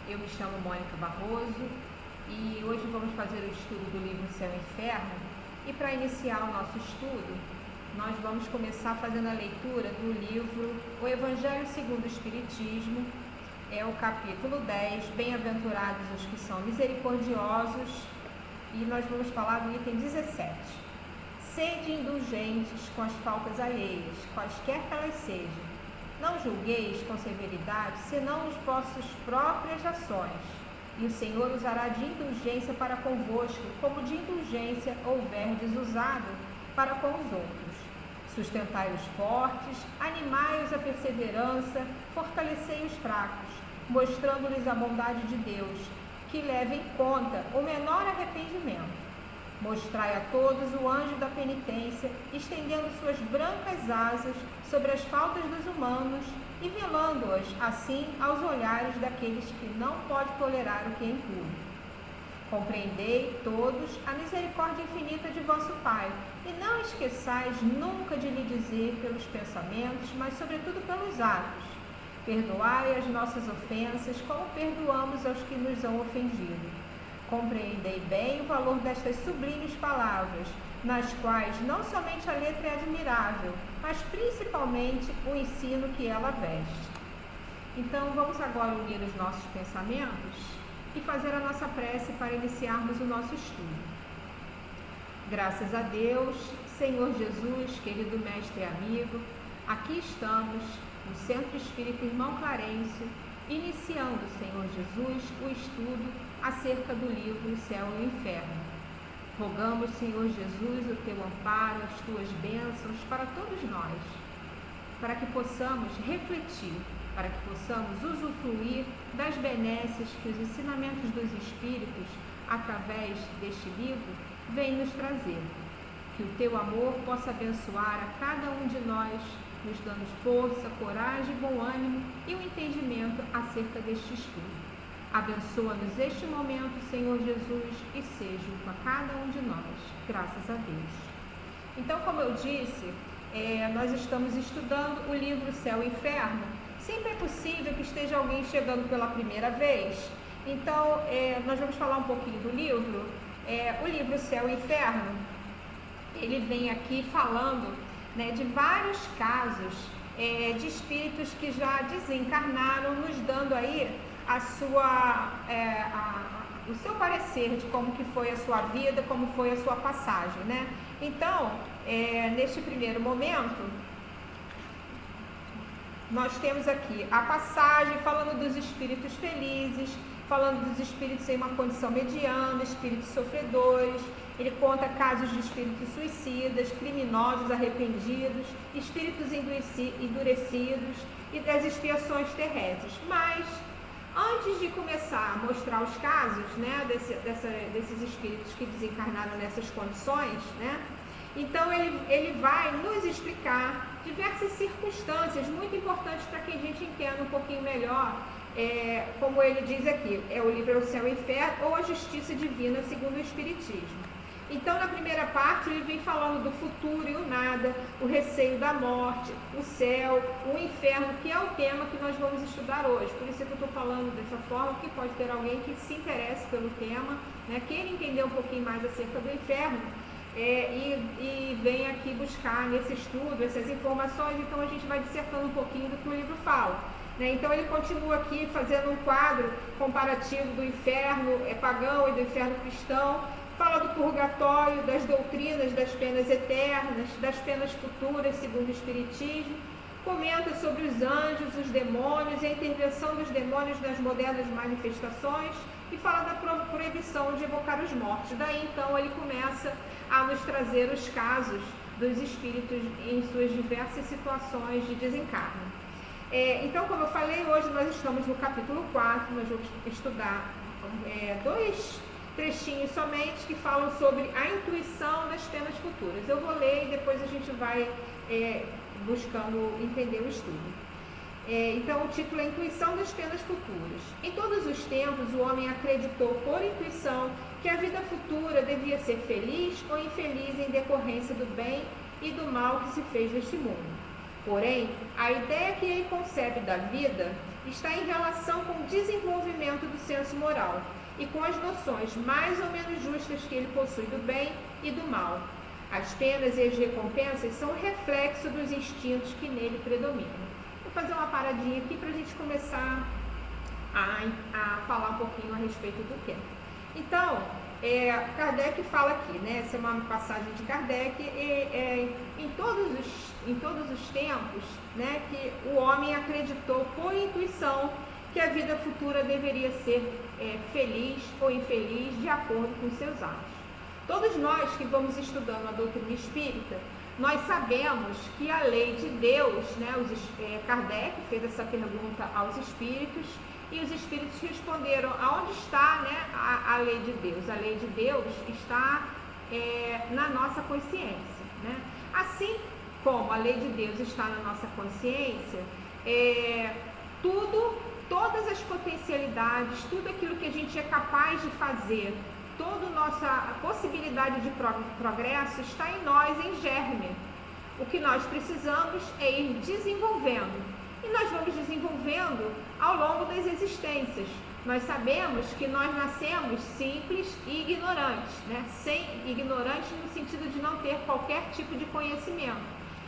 Eu me chamo Mônica Barroso e hoje vamos fazer o estudo do livro Céu e Inferno. E para iniciar o nosso estudo, nós vamos começar fazendo a leitura do livro O Evangelho segundo o Espiritismo, é o capítulo 10, Bem-aventurados os que são misericordiosos, e nós vamos falar do item 17. Sede indulgentes com as faltas alheias, quaisquer que elas sejam. Não julgueis com severidade, senão as vossas próprias ações, e o Senhor usará de indulgência para convosco, como de indulgência houverdes usado para com os outros. Sustentai os fortes, animai-os à perseverança, fortalecei os fracos, mostrando-lhes a bondade de Deus, que leva em conta o menor arrependimento. Mostrai a todos o anjo da penitência, estendendo suas brancas asas sobre as faltas dos humanos e velando-as, assim, aos olhares daqueles que não pode tolerar o que é impuro. Compreendei, todos, a misericórdia infinita de vosso Pai, e não esqueçais nunca de lhe dizer pelos pensamentos, mas sobretudo pelos atos. Perdoai as nossas ofensas, como perdoamos aos que nos hão ofendido. Compreendei bem o valor destas sublimes palavras, nas quais não somente a letra é admirável, mas principalmente o ensino que ela veste. Então, vamos agora unir os nossos pensamentos e fazer a nossa prece para iniciarmos o nosso estudo. Graças a Deus, Senhor Jesus, querido mestre e amigo, aqui estamos, no Centro Espírita Irmão Clarencio, iniciando, Senhor Jesus, o estudo acerca do livro O Céu e o Inferno. Rogamos, Senhor Jesus, o teu amparo, as tuas bênçãos para todos nós, para que possamos refletir, para que possamos usufruir das benesses que os ensinamentos dos Espíritos, através deste livro, vêm nos trazer. Que o teu amor possa abençoar a cada um de nós, nos dando força, coragem, bom ânimo e o entendimento acerca deste estudo. Abençoa-nos este momento, Senhor Jesus, e seja com cada um de nós. Graças a Deus. Então, como eu disse, nós estamos estudando o livro Céu e Inferno. Sempre é possível que esteja alguém chegando pela primeira vez. Então, nós vamos falar um pouquinho do livro. O livro Céu e Inferno, ele vem aqui falando, né, de vários casos de espíritos que já desencarnaram, nos dando aí o seu parecer de como que foi a sua vida, como foi a sua passagem, né? Então, neste primeiro momento, nós temos aqui a passagem falando dos espíritos felizes, falando dos espíritos em uma condição mediana, espíritos sofredores. Ele conta casos de espíritos suicidas, criminosos arrependidos, espíritos endurecidos e das expiações terrestres. Mas, antes de começar a mostrar os casos, né, desses espíritos que desencarnaram nessas condições, né, então ele vai nos explicar diversas circunstâncias muito importantes para que a gente entenda um pouquinho melhor, como ele diz aqui, o livro O Céu e o Inferno, ou a Justiça Divina segundo o Espiritismo. Então, na primeira parte, ele vem falando do futuro e o nada, o receio da morte, o céu, o inferno, que é o tema que nós vamos estudar hoje. Por isso que eu estou falando dessa forma, que pode ter alguém que se interesse pelo tema, né, queira entender um pouquinho mais acerca do inferno, e vem aqui buscar nesse estudo essas informações. Então, a gente vai dissertando um pouquinho do que o livro fala. Né? Então, ele continua aqui fazendo um quadro comparativo do inferno pagão e do inferno cristão. Fala do purgatório, das doutrinas, das penas eternas, das penas futuras, segundo o Espiritismo. Comenta sobre os anjos, os demônios e a intervenção dos demônios nas modernas manifestações. E fala da proibição de evocar os mortos. Daí, então, ele começa a nos trazer os casos dos espíritos em suas diversas situações de desencarno. Então, como eu falei, hoje nós estamos no capítulo 4. Nós vamos estudar dois trechinhos somente que falam sobre a intuição das penas futuras. Eu vou ler e depois a gente vai buscando entender o estudo. Então, o título é Intuição das Penas Futuras. Em todos os tempos, o homem acreditou por intuição que a vida futura devia ser feliz ou infeliz em decorrência do bem e do mal que se fez neste mundo. Porém, a ideia que ele concebe da vida está em relação com o desenvolvimento do senso moral e com as noções mais ou menos justas que ele possui do bem e do mal. As penas e as recompensas são reflexo dos instintos que nele predominam. Vou fazer uma paradinha aqui para a gente começar a falar um pouquinho a respeito do tema. Então, Kardec fala aqui, né? Essa é uma passagem de Kardec, em todos os tempos, né, que o homem acreditou por intuição que a vida futura deveria ser feliz ou infeliz de acordo com seus atos. Todos nós que vamos estudando a doutrina espírita, nós sabemos que a lei de Deus, né, Kardec fez essa pergunta aos espíritos, e os espíritos responderam: aonde está, né, a lei de Deus? A lei de Deus está na nossa consciência, né? Assim como a lei de Deus está na nossa consciência, todas as potencialidades, tudo aquilo que a gente é capaz de fazer, toda a nossa possibilidade de progresso está em nós, em germe. O que nós precisamos é ir desenvolvendo. E nós vamos desenvolvendo ao longo das existências. Nós sabemos que nós nascemos simples e ignorantes, né? Ignorantes no sentido de não ter qualquer tipo de conhecimento.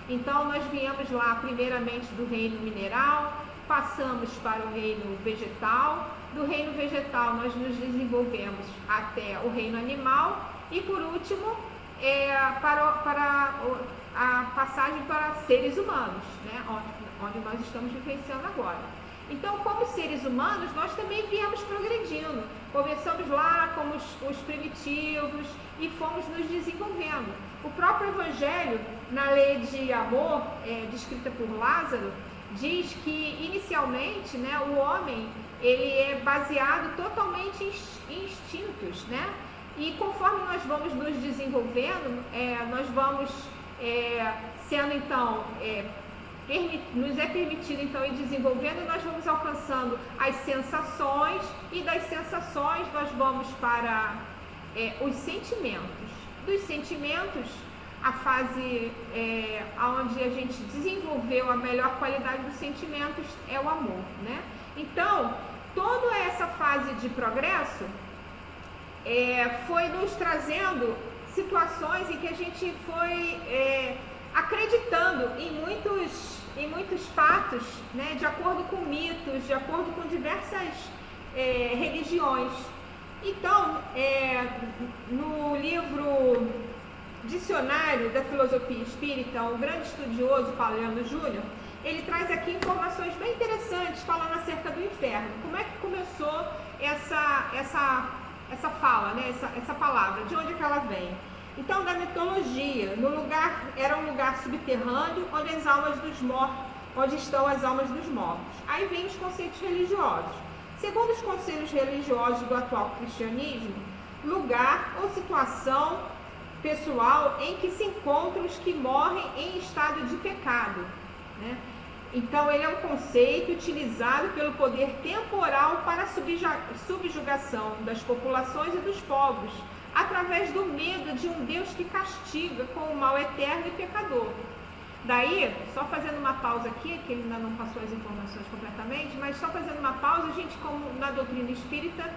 Então, nós viemos lá primeiramente do reino mineral, passamos para o reino vegetal, do reino vegetal nós nos desenvolvemos até o reino animal e, por último, para a passagem para seres humanos, né? Onde nós estamos vivenciando agora. Então, como seres humanos, nós também viemos progredindo. Começamos lá como os primitivos e fomos nos desenvolvendo. O próprio Evangelho, na lei de amor, descrita por Lázaro, diz que, inicialmente, né, o homem ele é baseado totalmente em instintos, né? E conforme nós vamos nos desenvolvendo, nós vamos sendo, então, nos é permitido, então, ir desenvolvendo, nós vamos alcançando as sensações, e das sensações nós vamos para os sentimentos. Dos sentimentos, a fase onde a gente desenvolveu a melhor qualidade dos sentimentos é o amor, né? Então, toda essa fase de progresso foi nos trazendo situações em que a gente foi acreditando em muitos fatos, né, de acordo com mitos, de acordo com diversas religiões. Então, no livro Dicionário da Filosofia Espírita, o grande estudioso Paulo Júnior, ele traz aqui informações bem interessantes falando acerca do inferno. Como é que começou essa fala, né, essa palavra, de onde é que ela vem? Então, da mitologia, era um lugar subterrâneo onde estão as almas dos mortos. Aí vem os conceitos religiosos. Segundo os conceitos religiosos do atual cristianismo, lugar ou situação pessoal em que se encontram os que morrem em estado de pecado, né? Então, ele é um conceito utilizado pelo poder temporal para a subjugação das populações e dos povos, através do medo de um Deus que castiga com o mal eterno e pecador. Daí, só fazendo uma pausa aqui, que ele ainda não passou as informações completamente, mas só fazendo uma pausa, a gente, como na doutrina espírita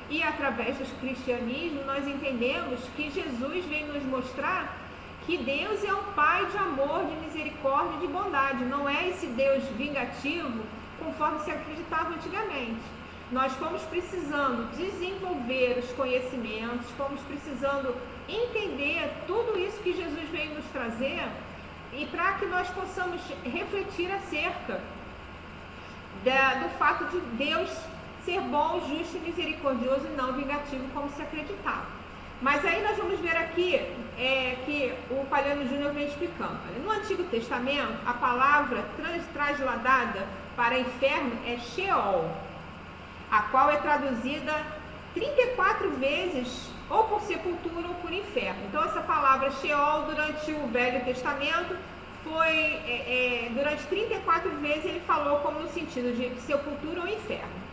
e através do cristianismo, nós entendemos que Jesus veio nos mostrar que Deus é um Pai de amor, de misericórdia e de bondade. Não é esse Deus vingativo, conforme se acreditava antigamente. Nós fomos precisando desenvolver os conhecimentos, fomos precisando entender tudo isso que Jesus veio nos trazer, e para que nós possamos refletir acerca do fato de Deus ser bom, justo e misericordioso e não vingativo, como se acreditava. Mas aí nós vamos ver aqui que o Paulo Júnior vem explicando. No Antigo Testamento, a palavra transladada para inferno é Sheol, a qual é traduzida 34 vezes ou por sepultura ou por inferno. Então, essa palavra Sheol, durante o Velho Testamento, durante 34 vezes ele falou como no sentido de sepultura ou inferno.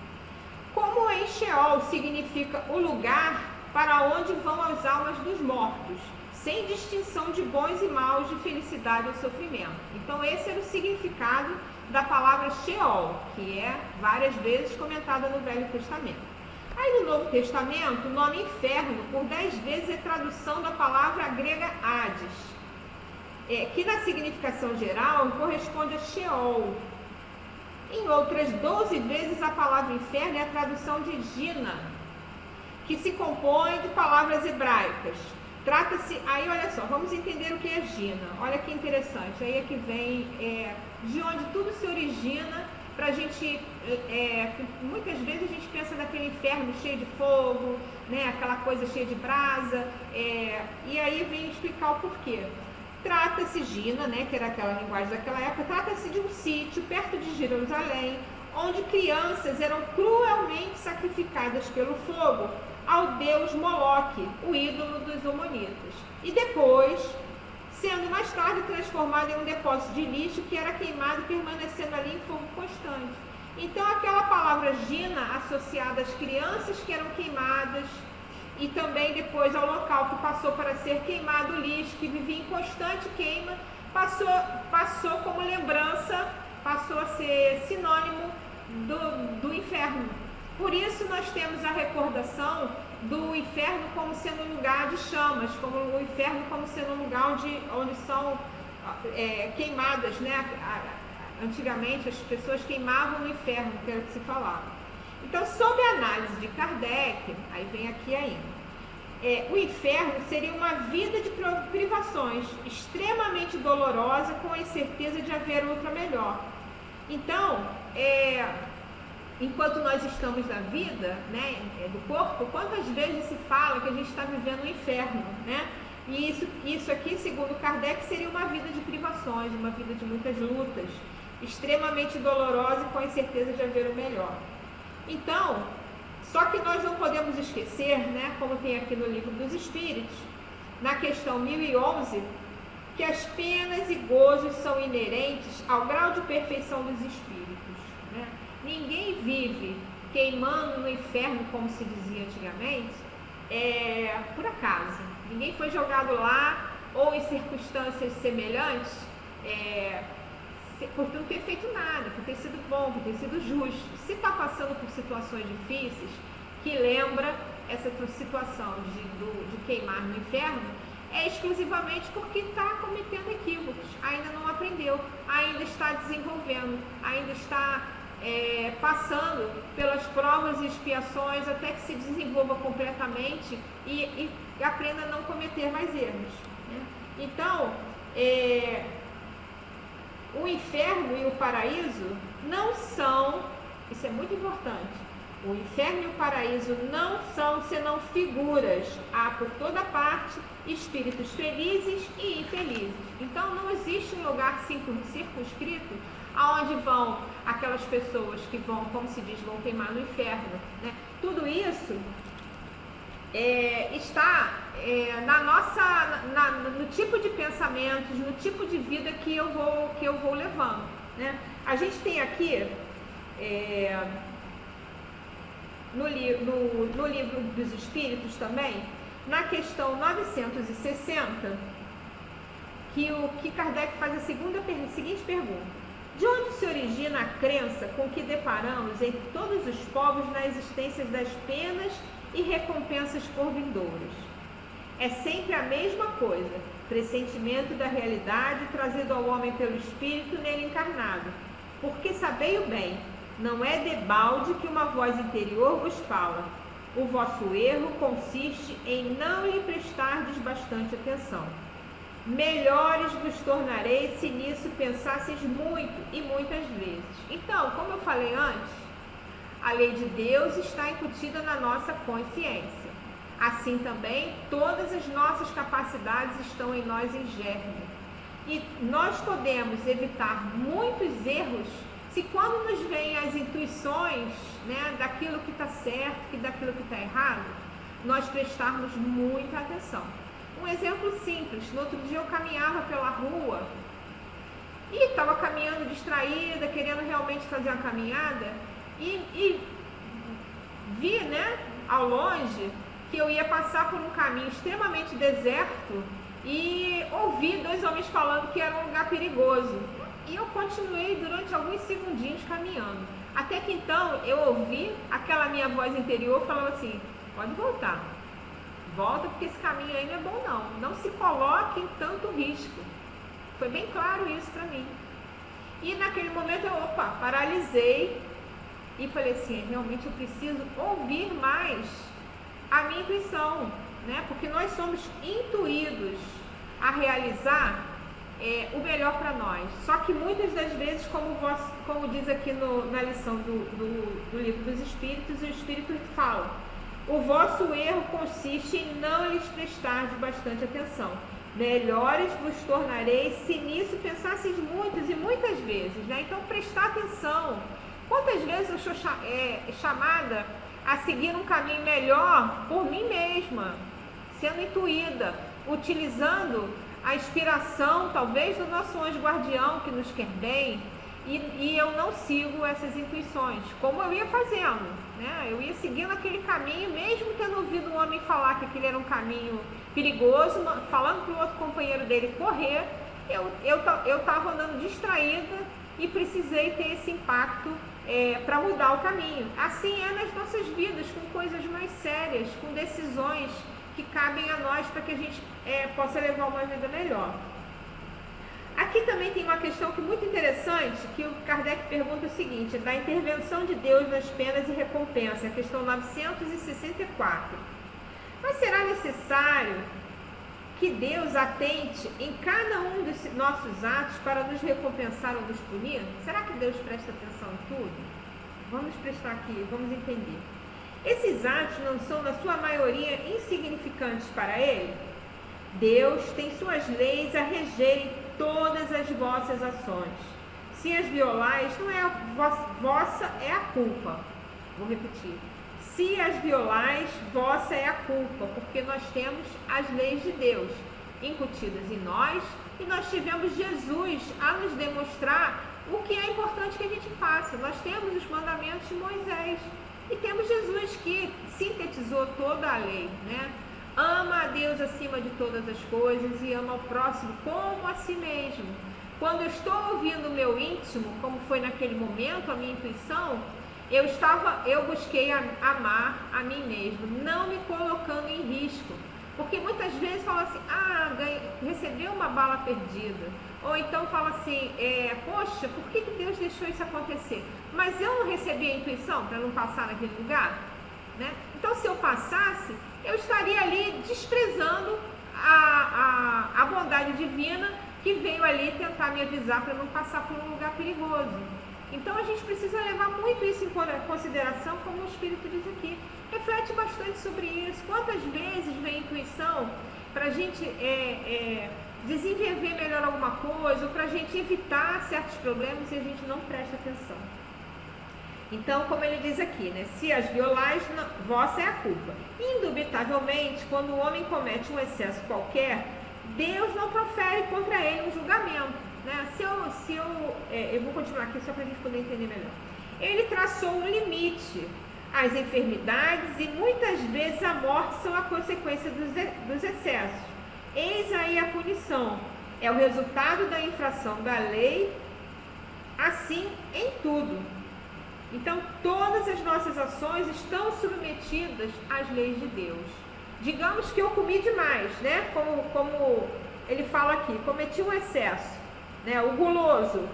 Como em Sheol significa o lugar para onde vão as almas dos mortos, sem distinção de bons e maus, de felicidade ou sofrimento. Então esse era o significado da palavra Sheol, que é várias vezes comentada no Velho Testamento. Aí no Novo Testamento, o nome inferno, por 10 vezes, é tradução da palavra grega Hades, que na significação geral corresponde a Sheol. Em outras 12 vezes, a palavra inferno é a tradução de Gina, que se compõe de palavras hebraicas. Trata-se, aí olha só, vamos entender o que é Gina. Olha que interessante, aí é que vem de onde tudo se origina, para a gente, muitas vezes a gente pensa naquele inferno cheio de fogo, né, aquela coisa cheia de brasa, e aí vem explicar o porquê. Trata-se, Gina, né, que era aquela linguagem daquela época, trata-se de um sítio perto de Jerusalém, onde crianças eram cruelmente sacrificadas pelo fogo ao deus Moloque, o ídolo dos Amonitas, e depois sendo mais tarde transformado em um depósito de lixo que era queimado, permanecendo ali em fogo constante. Então aquela palavra Gina, associada às crianças que eram queimadas, e também depois ao local que passou para ser queimado o lixo, que vivia em constante queima, passou como lembrança, passou a ser sinônimo do inferno. Por isso nós temos a recordação do inferno como sendo um lugar de chamas, como o inferno como sendo um lugar onde são queimadas, né? Antigamente as pessoas queimavam no inferno, que era o que se falava. Então, sob a análise de Kardec, aí vem aqui ainda, o inferno seria uma vida de privações, extremamente dolorosa, com a incerteza de haver outra melhor. Então, enquanto nós estamos na vida, né, do corpo, quantas vezes se fala que a gente está vivendo um inferno, né? E isso aqui, segundo Kardec, seria uma vida de privações, uma vida de muitas lutas, extremamente dolorosa e com a incerteza de haver o melhor. Então, só que nós não podemos esquecer, né, como tem aqui no Livro dos Espíritos, na questão 1011, que as penas e gozos são inerentes ao grau de perfeição dos espíritos, né? Ninguém vive queimando no inferno, como se dizia antigamente, por acaso. Ninguém foi jogado lá ou em circunstâncias semelhantes por não ter feito nada, por ter sido bom, por ter sido justo. Se está passando por situações difíceis, que lembra essa situação de queimar no inferno, é exclusivamente porque está cometendo equívocos, ainda não aprendeu, ainda está desenvolvendo, ainda está passando pelas provas e expiações até que se desenvolva completamente e aprenda a não cometer mais erros, né? Então, o inferno e o paraíso não são, isso é muito importante, o inferno e o paraíso não são senão figuras. Há por toda parte espíritos felizes e infelizes. Então não existe um lugar circunscrito aonde vão aquelas pessoas que vão, como se diz, vão queimar no inferno, né? Tudo isso está no tipo de pensamentos, no tipo de vida que eu vou levando, né? A gente tem aqui no livro dos Espíritos também, na questão 960, que Kardec faz a seguinte pergunta: de onde se origina a crença com que deparamos entre todos os povos na existência das penas e recompensas por vindouras? É sempre a mesma coisa, pressentimento da realidade trazido ao homem pelo Espírito nele encarnado. Porque sabei-o bem, não é debalde que uma voz interior vos fala. O vosso erro consiste em não lhe prestardes bastante atenção. Melhores vos tornareis se nisso pensasseis muito e muitas vezes. Então, como eu falei antes, a lei de Deus está incutida na nossa consciência. Assim também, todas as nossas capacidades estão em nós em germe. E nós podemos evitar muitos erros se quando nos vêm as intuições, né, daquilo que está certo e daquilo que está errado, nós prestarmos muita atenção. Um exemplo simples: no outro dia eu caminhava pela rua e estava caminhando distraída, querendo realmente fazer uma caminhada, e vi, né, ao longe, que eu ia passar por um caminho extremamente deserto e ouvi 2 homens falando que era um lugar perigoso. E eu continuei durante alguns segundinhos caminhando. Até que então eu ouvi aquela minha voz interior falando assim: pode voltar. Volta, porque esse caminho aí não é bom não. Não se coloque em tanto risco. Foi bem claro isso para mim. E naquele momento eu, paralisei e falei assim: realmente eu preciso ouvir mais a minha intuição, né? Porque nós somos intuídos a realizar o melhor para nós. Só que muitas das vezes, como diz aqui na lição do Livro dos Espíritos, o Espírito fala: o vosso erro consiste em não lhes prestar bastante atenção. Melhores vos tornareis se nisso pensasseis muitas e muitas vezes, né? Então, prestar atenção. Quantas vezes eu sou chamada a seguir um caminho melhor por mim mesma, sendo intuída, utilizando a inspiração, talvez, do nosso anjo guardião, que nos quer bem, e eu não sigo essas intuições, como eu ia fazendo, né? Eu ia seguindo aquele caminho, mesmo tendo ouvido um homem falar que aquele era um caminho perigoso, falando para o outro companheiro dele correr, eu estava andando distraída e precisei ter esse impacto para mudar o caminho. Assim é nas nossas vidas, com coisas mais sérias, com decisões que cabem a nós para que a gente possa levar uma vida melhor. Aqui também tem uma questão que é muito interessante, que o Kardec pergunta o seguinte: da intervenção de Deus nas penas e recompensa, a questão 964. Mas será necessário que Deus atente em cada um dos nossos atos para nos recompensar ou nos punir? Será que Deus presta atenção em tudo? Vamos prestar aqui, vamos entender. Esses atos não são, na sua maioria, insignificantes para Ele? Deus tem suas leis a regerem todas as vossas ações. Se as violais, não é vossa é a culpa. Vou repetir. Se as violais, vossa é a culpa, porque nós temos as leis de Deus incutidas em nós, e nós tivemos Jesus a nos demonstrar o que é importante que a gente faça. Nós temos os mandamentos de Moisés e temos Jesus que sintetizou toda a lei, né? Ama a Deus acima de todas as coisas e ama ao próximo como a si mesmo. Quando eu estou ouvindo o meu íntimo, como foi naquele momento, a minha intuição, eu busquei amar a mim mesmo, não me colocando em risco. Porque muitas vezes fala assim: recebeu uma bala perdida. Ou então fala assim: poxa, por que Deus deixou isso acontecer? Mas eu não recebi a intuição para não passar naquele lugar, né? Então, se eu passasse, eu estaria ali desprezando a bondade divina que veio ali tentar me avisar para não passar por um lugar perigoso. Então a gente precisa levar muito isso em consideração, como o Espírito diz aqui. Reflete bastante sobre isso. Quantas vezes vem a intuição para a gente desenvolver melhor alguma coisa, ou para a gente evitar certos problemas e a gente não presta atenção. Então, como ele diz aqui, né? Se as violais, vossa é a culpa. Indubitavelmente, quando o homem comete um excesso qualquer, Deus não profere contra ele um julgamento, né? Eu vou continuar aqui só para a gente poder entender melhor. Ele traçou um limite. As enfermidades e muitas vezes a morte são a consequência dos excessos. Eis aí a punição. É o resultado da infração da lei, assim em tudo. Então, todas as nossas ações estão submetidas às leis de Deus. Digamos que eu comi demais, né? Como ele fala aqui, cometi um excesso, né? O guloso,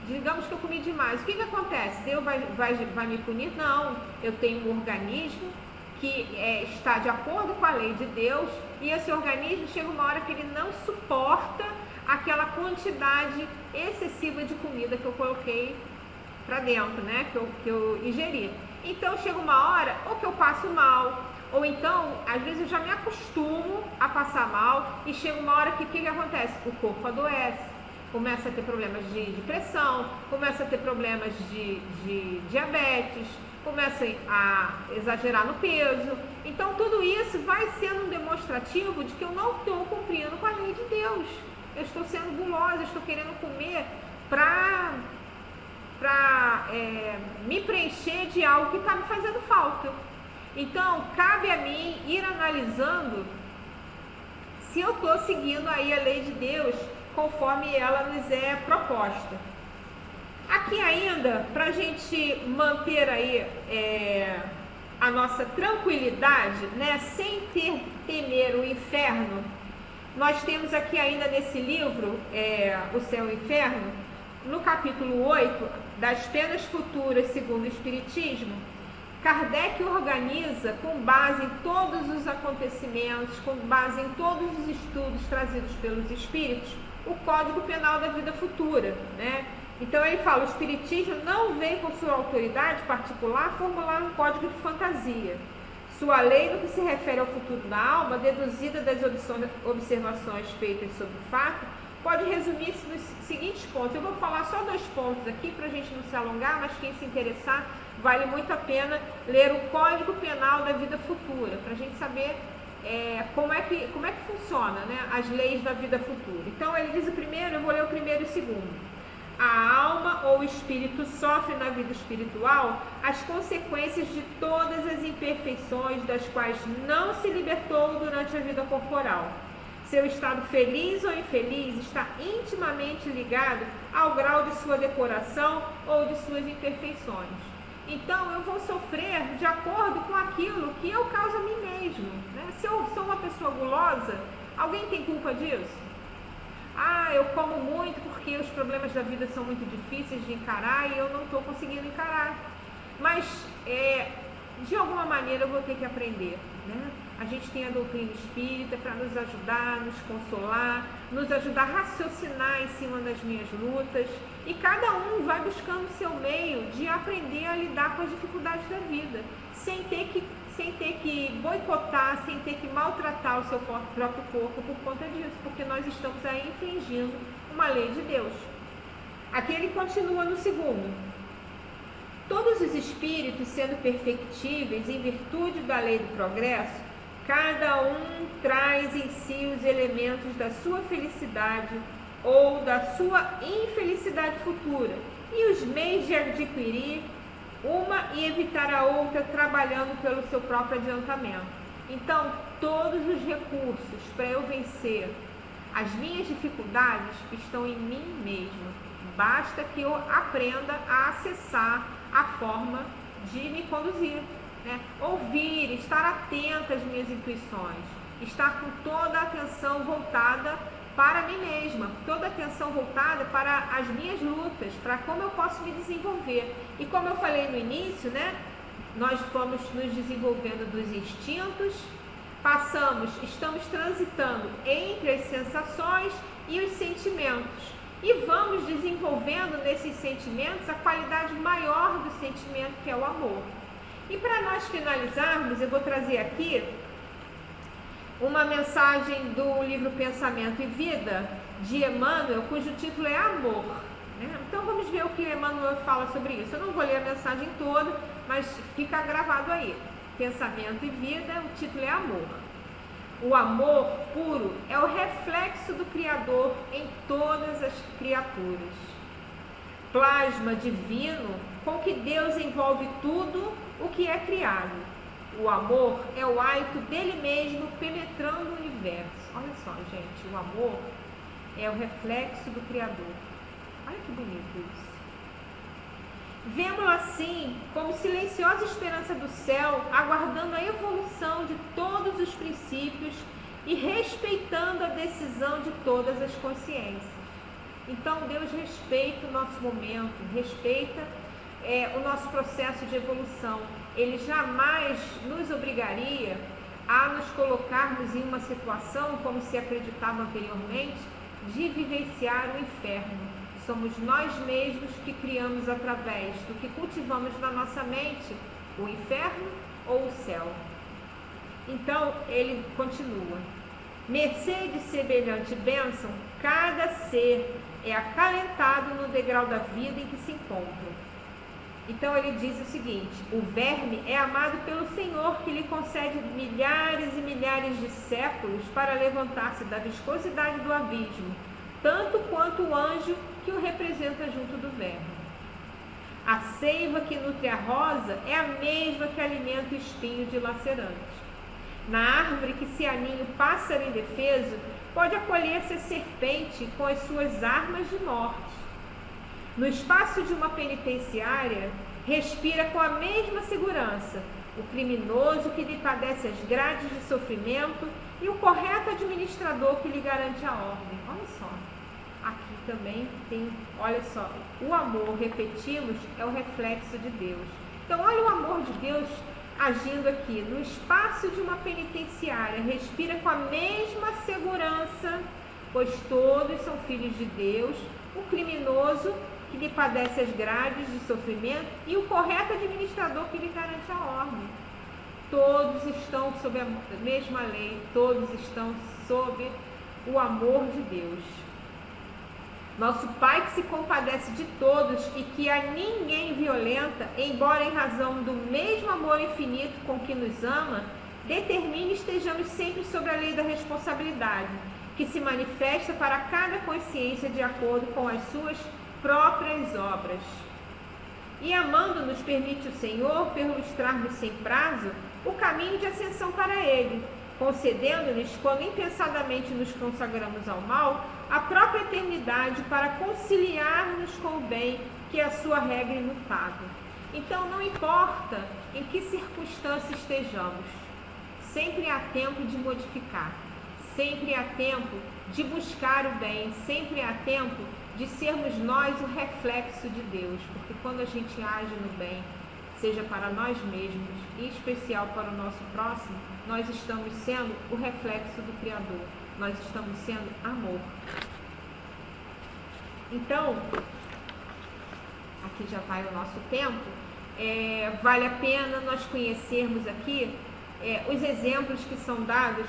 digamos que eu comi demais. O que acontece? Deus vai me punir? Não. Eu tenho um organismo que está de acordo com a lei de Deus, e esse organismo chega uma hora que ele não suporta aquela quantidade excessiva de comida que eu coloquei para dentro, né? Que eu ingeri. Então chega uma hora, ou que eu passo mal, ou então, às vezes eu já me acostumo a passar mal, e chega uma hora que o que acontece? O corpo adoece, começa a ter problemas de pressão, começa a ter problemas de diabetes, começa a exagerar no peso. Então tudo isso vai sendo um demonstrativo de que eu não estou cumprindo com a lei de Deus. Eu estou sendo gulosa, estou querendo comer para me preencher de algo que está me fazendo falta. Então, cabe a mim ir analisando se eu estou seguindo aí a lei de Deus conforme ela nos é proposta. Aqui ainda, para a gente manter aí a nossa tranquilidade, né, sem temer o inferno, nós temos aqui ainda nesse livro, O Céu e o Inferno, no capítulo 8, das penas futuras segundo o Espiritismo, Kardec organiza, com base em todos os acontecimentos, com base em todos os estudos trazidos pelos espíritos, o Código Penal da Vida Futura, né? Então ele fala, o Espiritismo não vem com sua autoridade particular formular um código de fantasia. Sua lei, no que se refere ao futuro da alma, deduzida das observações feitas sobre o fato, pode resumir-se nos seguintes pontos. Eu vou falar só 2 pontos aqui para a gente não se alongar, mas quem se interessar, vale muito a pena ler o Código Penal da Vida Futura, para a gente saber como é que funciona, né, as leis da vida futura. Então ele diz o primeiro, eu vou ler o primeiro e o segundo. A alma ou o espírito sofre na vida espiritual as consequências de todas as imperfeições das quais não se libertou durante a vida corporal. Seu estado feliz ou infeliz está intimamente ligado ao grau de sua depuração ou de suas imperfeições. Então, eu vou sofrer de acordo com aquilo que eu causo a mim mesmo, né? Se eu sou uma pessoa gulosa, alguém tem culpa disso? Eu como muito porque os problemas da vida são muito difíceis de encarar e eu não estou conseguindo encarar. Mas, de alguma maneira, eu vou ter que aprender, né? A gente tem a doutrina espírita para nos ajudar, nos consolar, nos ajudar a raciocinar em cima das minhas lutas. E cada um vai buscando o seu meio de aprender a lidar com as dificuldades da vida, sem ter que boicotar, sem ter que maltratar o seu próprio corpo por conta disso, porque nós estamos aí infringindo uma lei de Deus. Aqui ele continua no segundo. Todos os espíritos sendo perfectíveis em virtude da lei do progresso, cada um traz em si os elementos da sua felicidade ou da sua infelicidade futura e os meios de adquirir uma e evitar a outra, trabalhando pelo seu próprio adiantamento. Então, todos os recursos para eu vencer as minhas dificuldades estão em mim mesmo. Basta que eu aprenda a acessar a forma de me conduzir, né? Ouvir, estar atenta às minhas intuições, estar com toda a atenção voltada para mim mesma, toda a atenção voltada para as minhas lutas, para como eu posso me desenvolver. E como eu falei no início, né, nós fomos nos desenvolvendo dos instintos, estamos transitando entre as sensações e os sentimentos. E vamos desenvolvendo nesses sentimentos a qualidade maior do sentimento, que é o amor. E para nós finalizarmos, eu vou trazer aqui uma mensagem do livro Pensamento e Vida, de Emmanuel, cujo título é Amor, né? Então vamos ver o que Emmanuel fala sobre isso. Eu não vou ler a mensagem toda, mas fica gravado aí. Pensamento e Vida, o título é Amor. O amor puro é o reflexo do Criador em todas as criaturas. Plasma divino com que Deus envolve tudo o que é criado. O amor é o hálito dele mesmo penetrando o universo. Olha só, gente, o amor é o reflexo do Criador. Olha que bonito isso. Vemo-lo assim como silenciosa esperança do céu, aguardando a evolução de todos os princípios e respeitando a decisão de todas as consciências. Então Deus respeita o nosso momento, respeita o nosso processo de evolução. Ele jamais nos obrigaria a nos colocarmos em uma situação, como se acreditava anteriormente, de vivenciar o inferno. Somos nós mesmos que criamos através do que cultivamos na nossa mente o inferno ou o céu. Então, ele continua. Mercê de semelhante bênção, cada ser é acalentado no degrau da vida em que se encontra. Então, ele diz o seguinte: o verme é amado pelo Senhor, que lhe concede milhares e milhares de séculos para levantar-se da viscosidade do abismo, tanto quanto o anjo que o representa junto do verme. A seiva que nutre a rosa é a mesma que alimenta o espinho dilacerante. Na árvore que se aninha o pássaro indefeso, pode acolher-se a serpente com as suas armas de morte. No espaço de uma penitenciária, respira com a mesma segurança o criminoso que lhe padece as grades de sofrimento e o correto administrador que lhe garante a ordem. Olha só, aqui também tem, olha só, o amor, repetimos, é o reflexo de Deus. Então, olha o amor de Deus agindo aqui. No espaço de uma penitenciária, respira com a mesma segurança, pois todos são filhos de Deus, o criminoso que lhe padece as grades de sofrimento e o correto administrador que lhe garante a ordem. Todos estão sob a mesma lei, todos estão sob o amor de Deus. Nosso Pai que se compadece de todos e que a ninguém violenta, embora em razão do mesmo amor infinito com que nos ama, determine estejamos sempre sobre a lei da responsabilidade, que se manifesta para cada consciência de acordo com as suas próprias obras. E amando-nos permite o Senhor perlustrar-nos sem prazo o caminho de ascensão para Ele, concedendo-nos, quando impensadamente nos consagramos ao mal, a própria eternidade para conciliar-nos com o bem, que é a sua regra imutável. Então, não importa em que circunstância estejamos, sempre há tempo de modificar, sempre há tempo de buscar o bem, sempre há tempo de sermos nós o reflexo de Deus, porque quando a gente age no bem, seja para nós mesmos, em especial para o nosso próximo, nós estamos sendo o reflexo do Criador, nós estamos sendo amor. Então, aqui já vai o nosso tempo, vale a pena nós conhecermos aqui os exemplos que são dados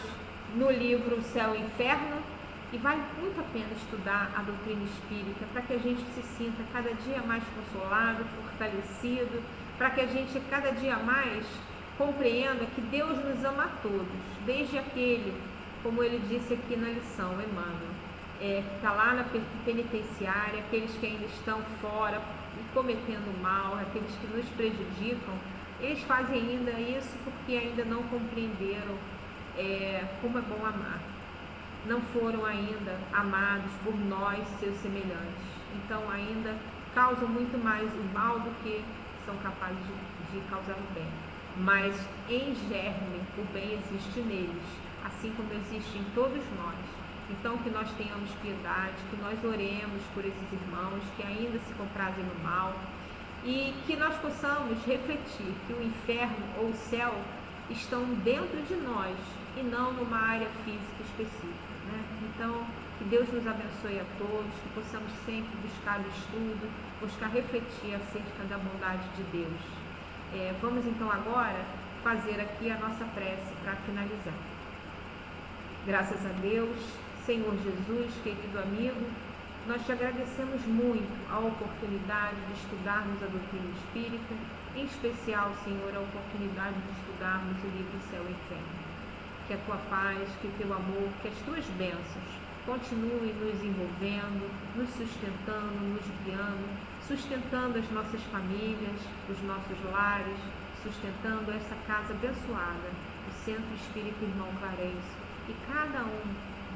no livro Céu e Inferno, e vale muito a pena estudar a doutrina espírita para que a gente se sinta cada dia mais consolado, fortalecido, para que a gente cada dia mais compreenda que Deus nos ama a todos, desde aquele, como ele disse aqui na lição, Emmanuel, que está lá na penitenciária, aqueles que ainda estão fora e cometendo mal, aqueles que nos prejudicam, eles fazem ainda isso porque ainda não compreenderam como é bom amar. Não foram ainda amados por nós, seus semelhantes. Então ainda causam muito mais o mal do que são capazes de causar o bem. Mas em germe o bem existe neles, assim como existe em todos nós. Então que nós tenhamos piedade, que nós oremos por esses irmãos que ainda se comprazem no mal e que nós possamos refletir que o inferno ou o céu estão dentro de nós e não numa área física específica. Então, que Deus nos abençoe a todos, que possamos sempre buscar o estudo, buscar refletir acerca da bondade de Deus. Vamos então agora fazer aqui a nossa prece para finalizar. Graças a Deus, Senhor Jesus, querido amigo, nós te agradecemos muito a oportunidade de estudarmos a doutrina espírita, em especial, Senhor, a oportunidade de estudarmos o livro Céu e Inferno. Que a tua paz, que o teu amor, que as tuas bênçãos continuem nos envolvendo, nos sustentando, nos guiando, sustentando as nossas famílias, os nossos lares, sustentando essa casa abençoada, o Centro Espírita Irmão Clarence, e cada um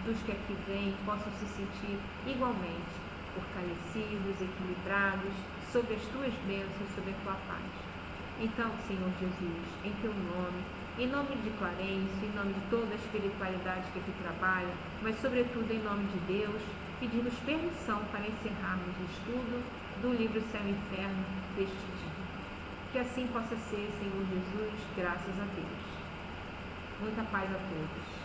dos que aqui vêm possam se sentir igualmente fortalecidos, equilibrados, sob as tuas bênçãos, sob a tua paz. Então, Senhor Jesus, em teu nome, em nome de Clarence, em nome de toda a espiritualidade que aqui trabalha, mas sobretudo em nome de Deus, pedimos permissão para encerrarmos o estudo do livro Céu e Inferno deste dia. Que assim possa ser, Senhor Jesus, graças a Deus. Muita paz a todos.